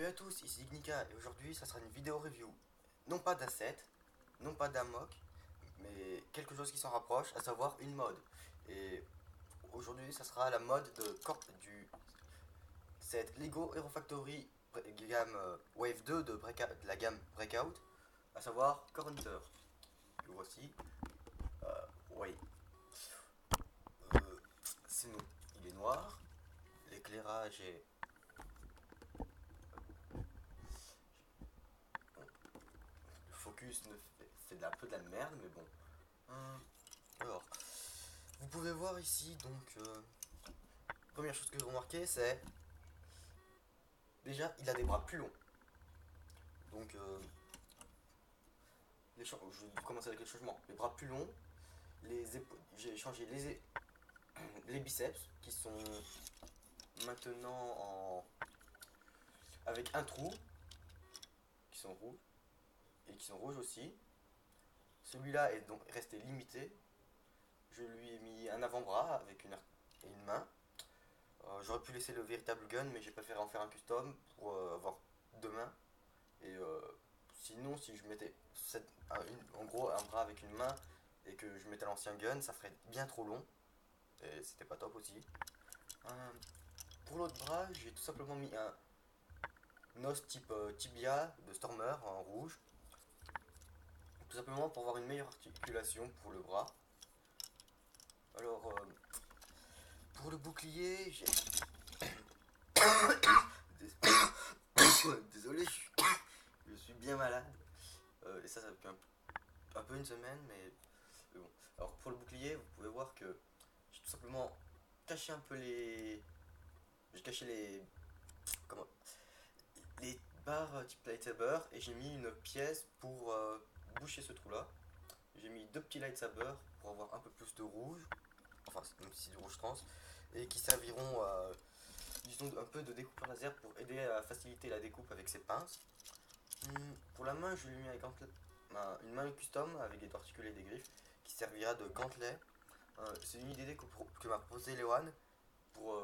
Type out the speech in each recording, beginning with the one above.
Salut à tous, ici Ignika et aujourd'hui ça sera une vidéo review. Non pas d'Asset, non pas d'Amok, mais quelque chose qui s'en rapproche, à savoir une mode. Et aujourd'hui ça sera la mode du set Lego Hero Factory gamme Wave 2 de la gamme Breakout, à savoir Core Hunter. Le voici. Oui. Euh, il est noir, l'éclairage est... Le focus fait un peu de la merde, mais bon. Alors, vous pouvez voir ici, donc, première chose que vous remarquez, c'est déjà, il a des bras plus longs. Donc, je vais commencer avec les changements. Les bras plus longs, j'ai changé les biceps qui sont maintenant avec un trou, qui sont rouges et qui sont rouges aussi. Celui-là est donc resté limité. Je lui ai mis un avant-bras avec une main. J'aurais pu laisser le véritable gun, mais j'ai préféré en faire un custom pour avoir deux mains. Et sinon, si je mettais en gros un bras avec une main et que je mettais l'ancien gun, ça ferait bien trop long. Et c'était pas top aussi. Pour l'autre bras, j'ai tout simplement mis un os type tibia de Stormer en rouge. Tout simplement pour avoir une meilleure articulation pour le bras. Alors, pour le bouclier, j'ai... Désolé, je suis bien malade. Et ça fait un peu une semaine, mais bon. Alors pour le bouclier, vous pouvez voir que j'ai tout simplement caché un peu les... J'ai caché comment... les barres type lightsaber et j'ai mis une pièce pour boucher ce trou là. J'ai mis deux petits lightsabers pour avoir un peu plus de rouge, enfin même si du rouge trans, et qui serviront disons un peu de découpeur laser pour aider à faciliter la découpe avec ces pinces. Pour la main, je lui ai mis une main custom avec des torticules et des griffes qui servira de gantelet. C'est une idée que m'a proposé Lewan pour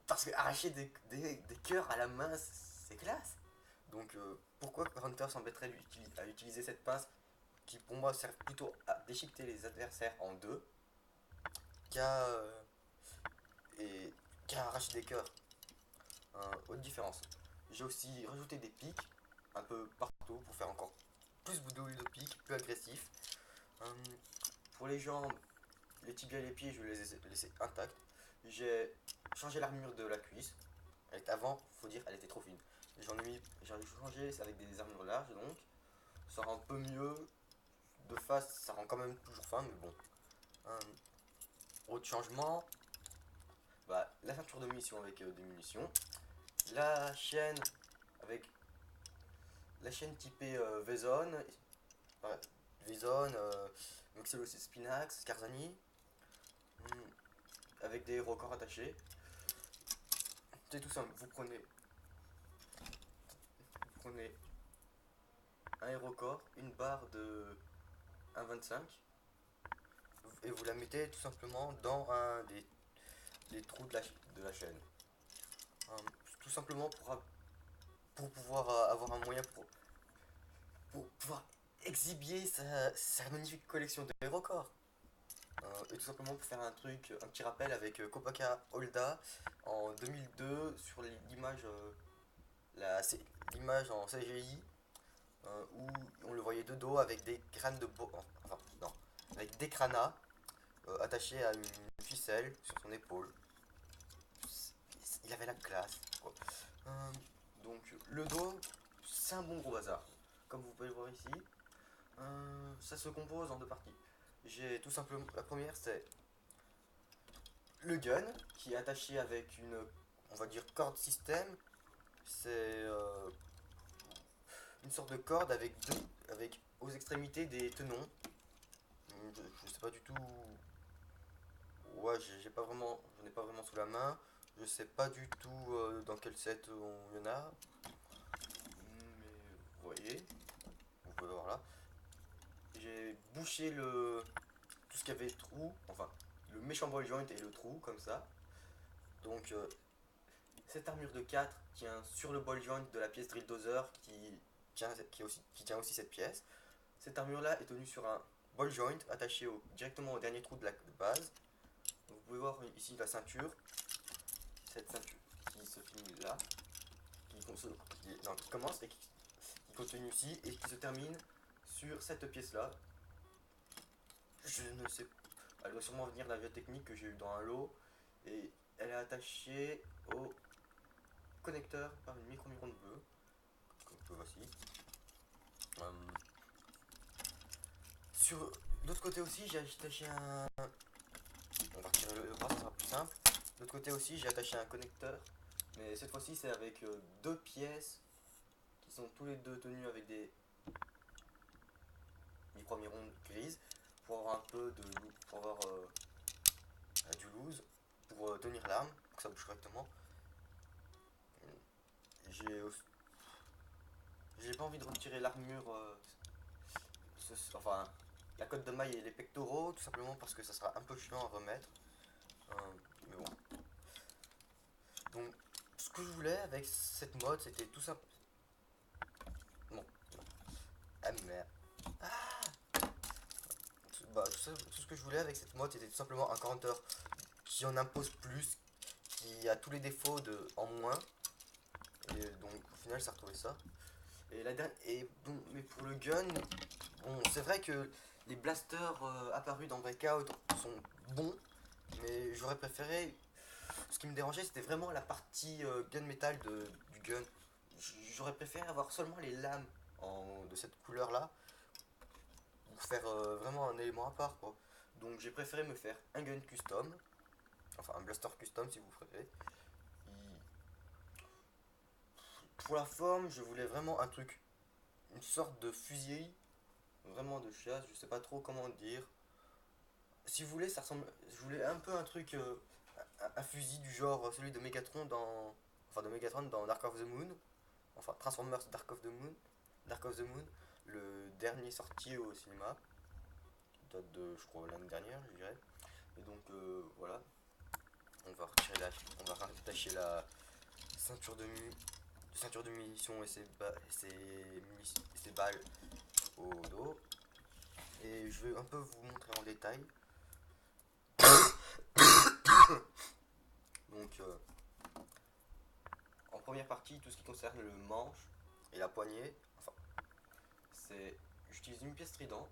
parce que arracher des cœurs à la main, c'est classe. Donc pourquoi Hunter s'embêterait à utiliser cette pince qui pour moi sert plutôt à déchiqueter les adversaires en deux qu'à et qu'à arracher des cœurs. Autre différence. J'ai aussi rajouté des pics un peu partout pour faire encore plus de pics, plus agressif. Pour les jambes, les tibias et les pieds, je les ai laissés intacts. J'ai changé l'armure de la cuisse. Avant, faut dire, elle était trop fine. J'ai changé avec des armures larges, donc ça rend un peu mieux. De face, ça rend quand même toujours fin, mais bon. Autre changement, bah, la ceinture de munitions avec des munitions. La chaîne avec la chaîne typée Vezon, Vezon, Maxellos Spinax, Scarzani, avec des records attachés. C'est tout simple, vous prenez un aérocorps, une barre de 1,25 et vous la mettez tout simplement dans un des trous de la chaîne. Tout simplement pour pouvoir avoir un moyen pour pouvoir exhiber sa magnifique collection de records. Et tout simplement pour faire un petit rappel avec Kopaka Holda en 2002 sur l'image en CGI où on le voyait de dos avec des crânes enfin non, avec des cranas attachés à une ficelle sur son épaule. Il avait la classe, quoi. Donc le dos, c'est un bon gros bazar. Comme vous pouvez le voir ici, ça se compose en deux parties. J'ai tout simplement la première, c'est le gun qui est attaché avec on va dire corde système. C'est une sorte de corde avec aux extrémités des tenons. Je sais pas du tout. Ouais, j'en ai pas vraiment sous la main. Je sais pas du tout dans quel set il y en a. Mais vous voyez, vous pouvez voir là. J'ai bouché tout ce qui avait trou, enfin le méchant ball joint et le trou comme ça. Donc Cette armure de 4 tient sur le ball joint de la pièce drill dozer qui tient aussi cette pièce. Cette armure là est tenue sur un ball joint attaché directement au dernier trou de la base. Donc, vous pouvez voir ici la ceinture, cette ceinture qui se finit là, qui commence et qui continue ici et qui se termine sur cette pièce là. Je ne sais pas, elle doit sûrement venir d'un vieux technique que j'ai eu dans un lot et elle est attachée au connecteur par une micro-micron bleue, comme vous voici. Sur l'autre côté aussi, j'ai attaché un. On va retirer le bras, ça sera plus simple. De l'autre côté aussi, j'ai attaché un connecteur, mais cette fois-ci, c'est avec deux pièces qui sont tous les deux tenues avec des micro-mirons grises pour avoir un peu de pour avoir du loose pour tenir l'arme, pour que ça bouge correctement. J'ai pas envie de retirer l'armure, enfin la cotte de maille et les pectoraux, tout simplement parce que ça sera un peu chiant à remettre. Mais bon. Donc, ce que je voulais avec cette mode, c'était tout simple. Bon. Ah merde. Tout ce que je voulais avec cette mode, c'était tout simplement un counter qui en impose plus, qui a tous les défauts en moins. Et donc, au final, ça retrouvait ça. Mais pour le gun, bon, c'est vrai que les blasters apparus dans Breakout sont bons, mais j'aurais préféré. Ce qui me dérangeait, c'était vraiment la partie gunmetal du gun. J'aurais préféré avoir seulement les lames de cette couleur là pour faire vraiment un élément à part, quoi. Donc j'ai préféré me faire un gun custom, enfin un blaster custom si vous préférez. Pour la forme, je voulais vraiment un truc, une sorte de fusil, vraiment de chasse, je sais pas trop comment dire. Si vous voulez, ça ressemble. Je voulais un peu un truc, un fusil du genre celui de Megatron dans Dark of the Moon, enfin Transformers Dark of the Moon, le dernier sorti au cinéma, date de, je crois, l'année dernière, je dirais. Et donc voilà, on va rattacher la ceinture de munitions et ses balles au dos. Et je vais un peu vous montrer en détail. Donc, en première partie, tout ce qui concerne le manche et la poignée, enfin, j'utilise une pièce trident,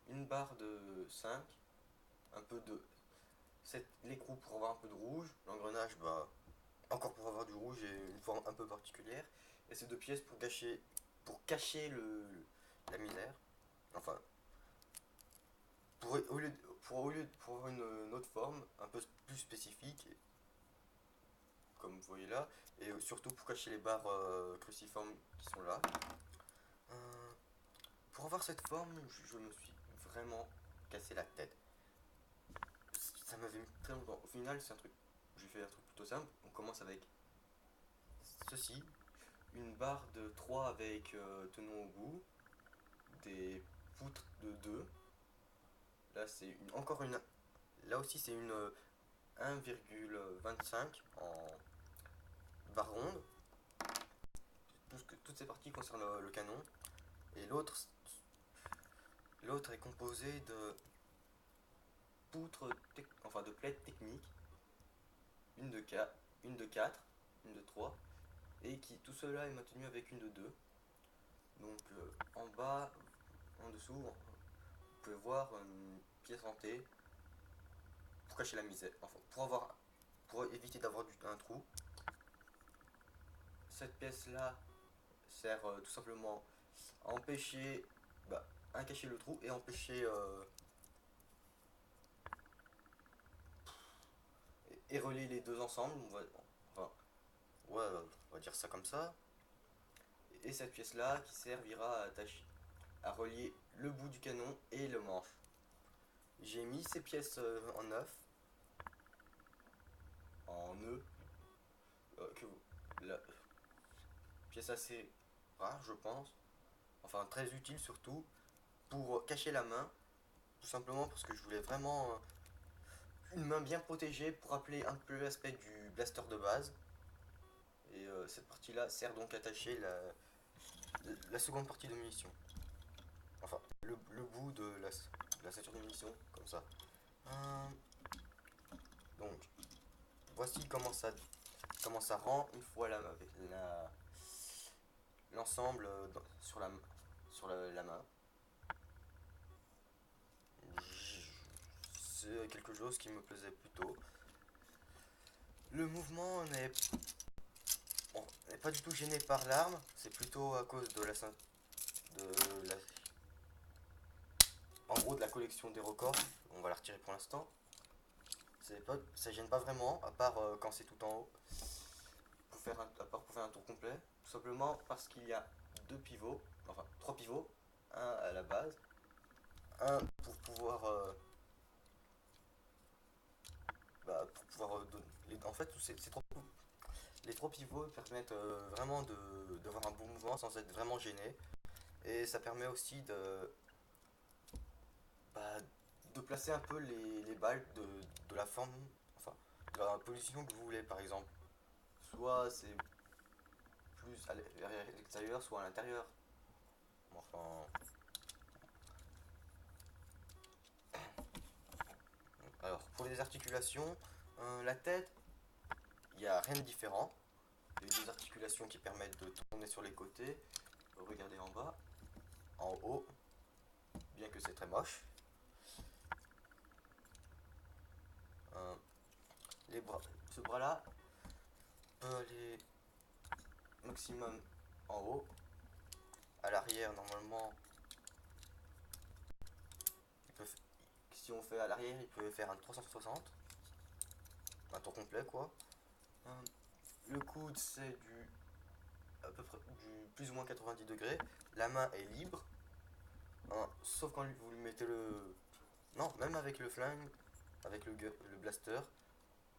une barre de 5, un peu de l'écrou pour avoir un peu de rouge, l'engrenage, bah, encore pour avoir du rouge et une forme un peu particulière, et ces deux pièces pour cacher la misère, enfin, pour avoir une autre forme un peu plus spécifique, comme vous voyez là, et surtout pour cacher les barres cruciformes qui sont là. Euh, pour avoir cette forme, je me suis vraiment cassé la tête. Ça m'avait mis très longtemps. Au final, j'ai fait un truc plutôt simple. On commence avec ceci, une barre de 3 avec tenon au bout, des poutres de 2. Là, là aussi, c'est une 1,25 en barre ronde. Toutes ces parties concernent le canon. Et l'autre est composé de enfin de plates techniques, une de 4, une de 3, et tout cela est maintenu avec une de 2. Donc en bas, en dessous, vous pouvez voir une pièce rentée pour cacher la misère, enfin pour éviter d'avoir un trou. Cette pièce là sert tout simplement à empêcher, à cacher le trou et empêcher et relier les deux ensemble. On va dire ça comme ça. Et cette pièce là qui servira à relier le bout du canon et le manche. J'ai mis ces pièces en neuf, en nœud, la pièce assez rare je pense, enfin très utile surtout pour cacher la main, tout simplement parce que je voulais vraiment une main bien protégée pour rappeler un peu l'aspect du blaster de base. cette partie-là sert donc à attacher la seconde partie de munitions. Enfin, le bout de la ceinture de munitions, comme ça. Donc, voici comment ça rend une fois l'ensemble sur la main. C'est quelque chose qui me plaisait plutôt. Le mouvement n'est pas du tout gêné par l'arme, c'est plutôt à cause de la en gros de la collection des records. On va la retirer pour l'instant. Ça gêne pas vraiment, à part quand c'est tout en haut. À part pour faire un tour complet, tout simplement parce qu'il y a deux pivots, enfin trois pivots, un à la base, un pour pouvoir en fait les trois pivots permettent vraiment d'avoir un bon mouvement sans être vraiment gêné, et ça permet aussi bah, de placer un peu les balles de la forme, enfin de la position que vous voulez. Par exemple, soit c'est plus à l'extérieur, soit à l'intérieur. Enfin, alors pour les articulations, la tête, il n'y a rien de différent. Les deux articulations qui permettent de tourner sur les côtés. Regardez en bas, en haut, bien que c'est très moche. Les bras, ce bras-là peut aller maximum en haut. À l'arrière, normalement, si on fait à l'arrière, il peut faire un 360, un tour complet quoi. Le coude, c'est à peu près du plus ou moins 90 degrés. La main est libre, sauf quand vous lui mettez non, même avec le flingue, avec le blaster,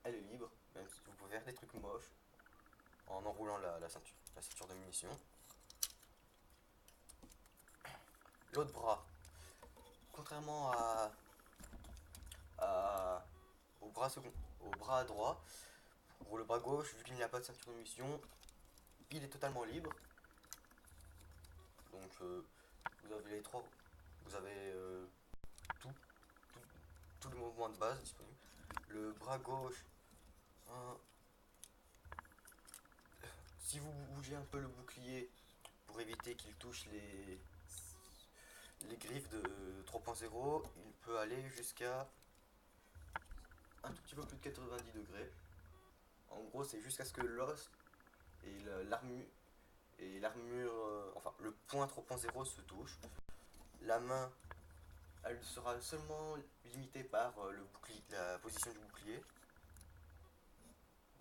elle est libre, même si vous pouvez faire des trucs moches en enroulant la ceinture de munitions. L'autre bras, contrairement au bras droit, pour le bras gauche, vu qu'il n'y a pas de ceinture de munitions, il est totalement libre. Donc vous avez les trois, vous avez tout, tout, tout le mouvement de base disponible. Le bras gauche, si vous bougez un peu le bouclier pour éviter qu'il touche les griffes de 3.0, il peut aller jusqu'à un tout petit peu plus de 90 degrés. En gros, c'est jusqu'à ce que l'os et l'armure, enfin le point 3.0 se touche. La main, elle sera seulement limitée par la position du bouclier,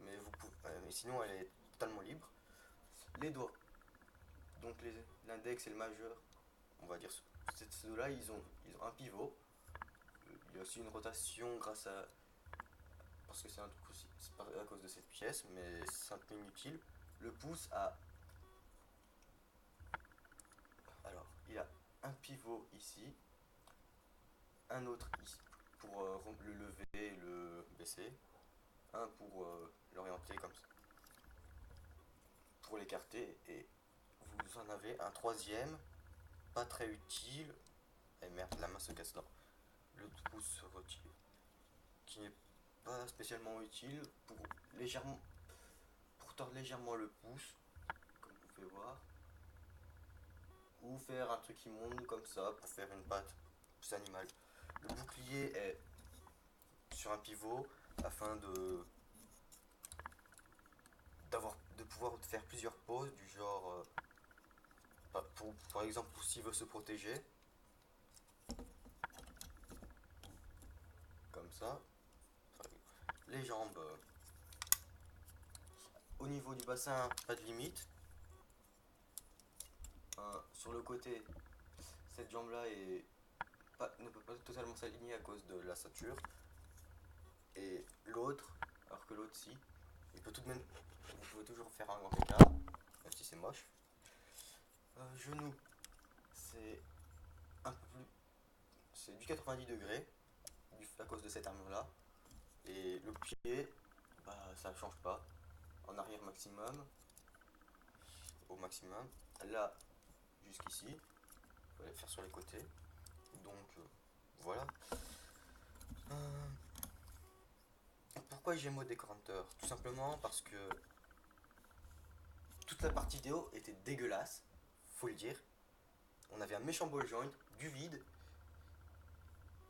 mais sinon elle est totalement libre. Les doigts, donc l'index et le majeur, on va dire ces deux-là, ils ont un pivot. Il y a aussi une rotation parce que c'est un truc aussi, c'est pas à cause de cette pièce, mais c'est un peu inutile. Le pouce alors il a un pivot ici, un autre ici pour le lever et le baisser, un pour l'orienter comme ça, pour l'écarter, et vous en avez un troisième, pas très utile. Et merde, la main se casse là. Le pouce se retire, qui n'est pas spécialement utile pour tordre légèrement le pouce, comme vous pouvez voir, ou faire un truc qui monte comme ça pour faire une patte plus animale. Le bouclier est sur un pivot afin de pouvoir faire plusieurs poses du genre par exemple s'il veut se protéger comme ça. Les jambes, au niveau du bassin, pas de limite. Sur le côté, cette jambe là ne peut pas totalement s'aligner à cause de la ceinture, et l'autre, alors que l'autre si, il peut tout de même, vous pouvez toujours faire un grand écart, même si c'est moche. Genou, c'est un peu plus, c'est du 90 degrés à cause de cette armure là, et le pied, bah ça change pas, en arrière maximum, au maximum. Là, jusqu'ici. Il faut les faire sur les côtés. Donc, voilà. Euh, Pourquoi j'ai modé Counter? Tout simplement parce que toute la partie vidéo était dégueulasse, faut le dire. On avait un méchant ball joint, du vide,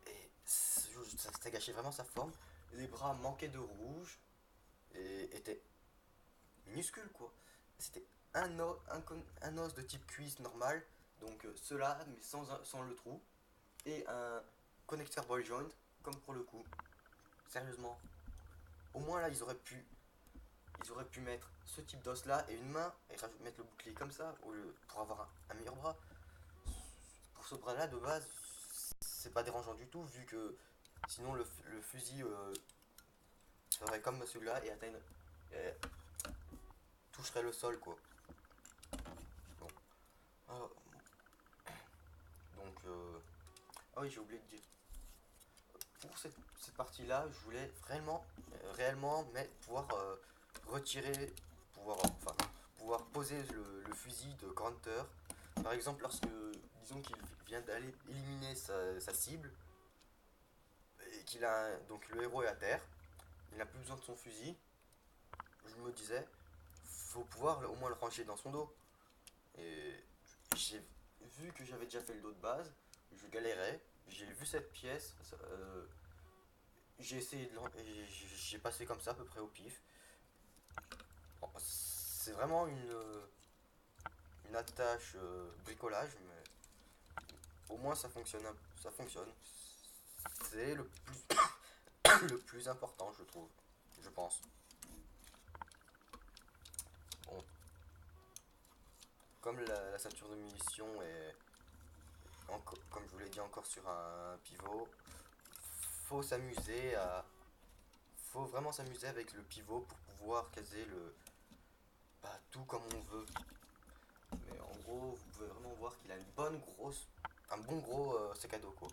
et ça gâchait vraiment sa forme. Les bras manquaient de rouge, et étaient minuscules quoi. C'était un os de type cuisse normal, donc cela, mais sans le trou, et un connecteur ball joint, comme pour le coup. Sérieusement. Au moins là, ils auraient pu mettre ce type d'os là et une main et mettre le bouclier comme ça pour avoir un meilleur bras. Pour ce bras là de base, c'est pas dérangeant du tout vu que sinon le fusil serait comme celui-là et toucherait le sol quoi. Bon. Alors, donc ah oui, j'ai oublié de dire. Pour cette partie là, je voulais réellement pouvoir retirer, pouvoir poser le fusil de Counter. Par exemple, disons qu'il vient d'aller éliminer sa cible, et donc le héros est à terre, il n'a plus besoin de son fusil, je me disais, faut pouvoir au moins le ranger dans son dos. Et j'ai vu que j'avais déjà fait le dos de base, je galérais, j'ai vu cette pièce, j'ai essayé j'ai passé comme ça à peu près au pif. Bon, c'est vraiment une attache bricolage, mais au moins ça fonctionne. C'est le plus le plus important, je trouve, je pense. Bon, comme la ceinture de munitions est comme je vous l'ai dit encore sur un pivot, faut s'amuser à faut vraiment s'amuser avec le pivot pour pouvoir caser tout comme on veut. Mais en gros, vous pouvez vraiment voir qu'il a un bon gros sac à dos quoi.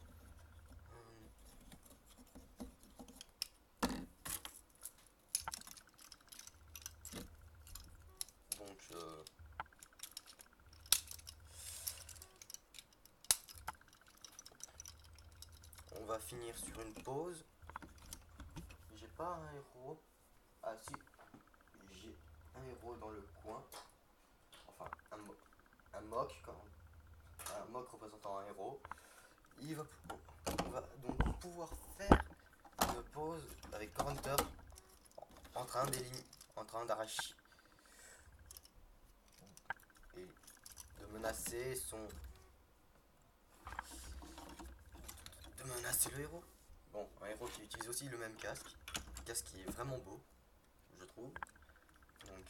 Donc on va finir sur une pause. J'ai pas un héros. Ah si, j'ai un héros dans le coin. Enfin, un mock un mock représentant un héros. On va donc pouvoir faire une pause avec Counter en train en train d'arracher et de menacer de menacer le héros. Bon, un héros qui utilise aussi le même casque, un casque qui est vraiment beau, je trouve. Donc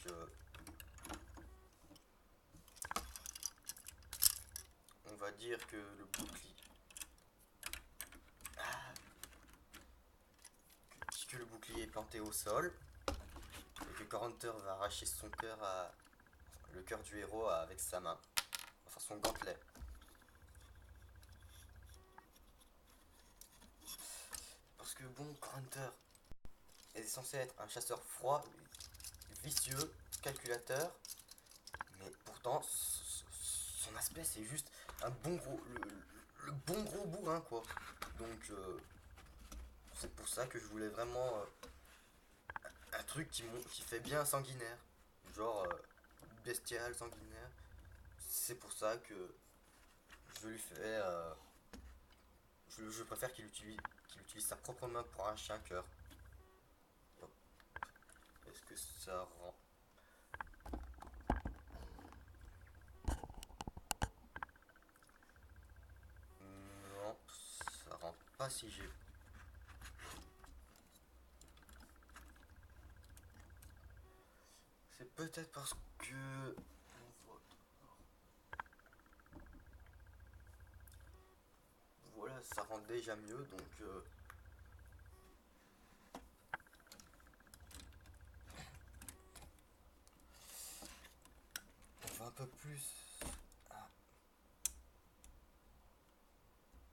on va dire que le bouclier est planté au sol et que Counter va arracher le cœur du héros avec sa main, enfin son gantelet. Parce que bon, Counter est censé être un chasseur froid, vicieux, calculateur, mais pourtant son aspect c'est juste un bon gros le bon gros bourrin quoi. Donc c'est pour ça que je voulais vraiment un truc qui fait bien sanguinaire, genre bestial sanguinaire. C'est pour ça que je lui fais je préfère qu'il utilise sa propre main pour arracher un cœur. Est-ce que ça rend non, ça rend pas si j'ai c'est peut-être parce que voilà, ça rend déjà mieux donc on va un peu plus.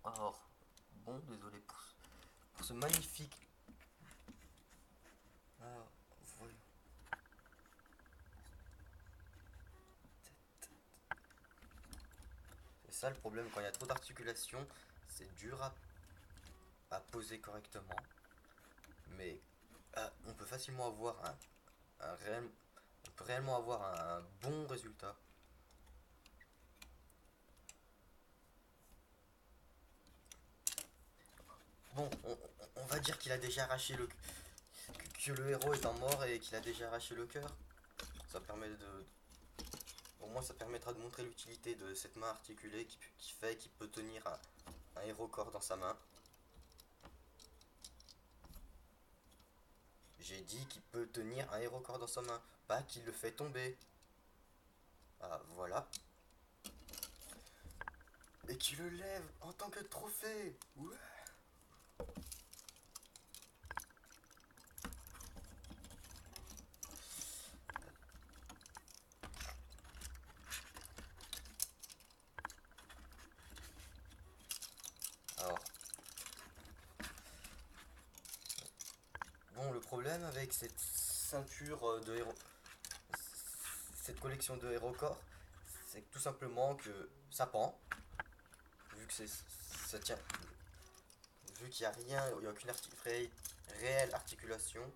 Or, bon, désolé pour ce magnifique. Alors, voyons. ça le problème, quand il y a trop d'articulation, c'est dur à poser correctement. Mais on peut facilement avoir on peut réellement avoir un bon résultat. Bon, on va dire qu'il a déjà arraché que le héros étant mort et qu'il a déjà arraché le cœur. Ça permet de... Au moins ça permettra de montrer l'utilité de cette main articulée qui fait qu'il peut tenir un héros corps dans sa main. J'ai dit qu'il peut tenir un héros corps dans sa main, pas qu'il le fait tomber. Ah, voilà. Et qu'il le lève en tant que trophée. Ouais. Alors, bon, le problème avec cette ceinture de héros, cette collection de héros corps, c'est tout simplement que ça pend, vu que ça tient, vu qu'il n'y a rien, il n'y a aucune réelle articulation.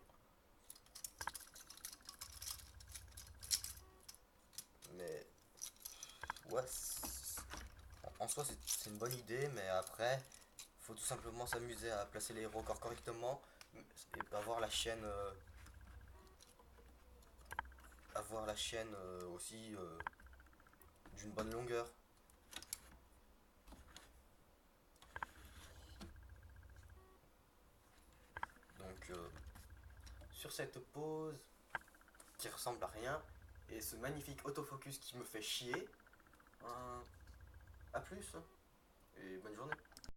Mais ouais, en soi c'est une bonne idée, mais après, faut tout simplement s'amuser à placer les héros corps correctement et pas avoir la chaîne aussi d'une bonne longueur. Donc sur cette pause qui ressemble à rien et ce magnifique autofocus qui me fait chier, à plus et bonne journée.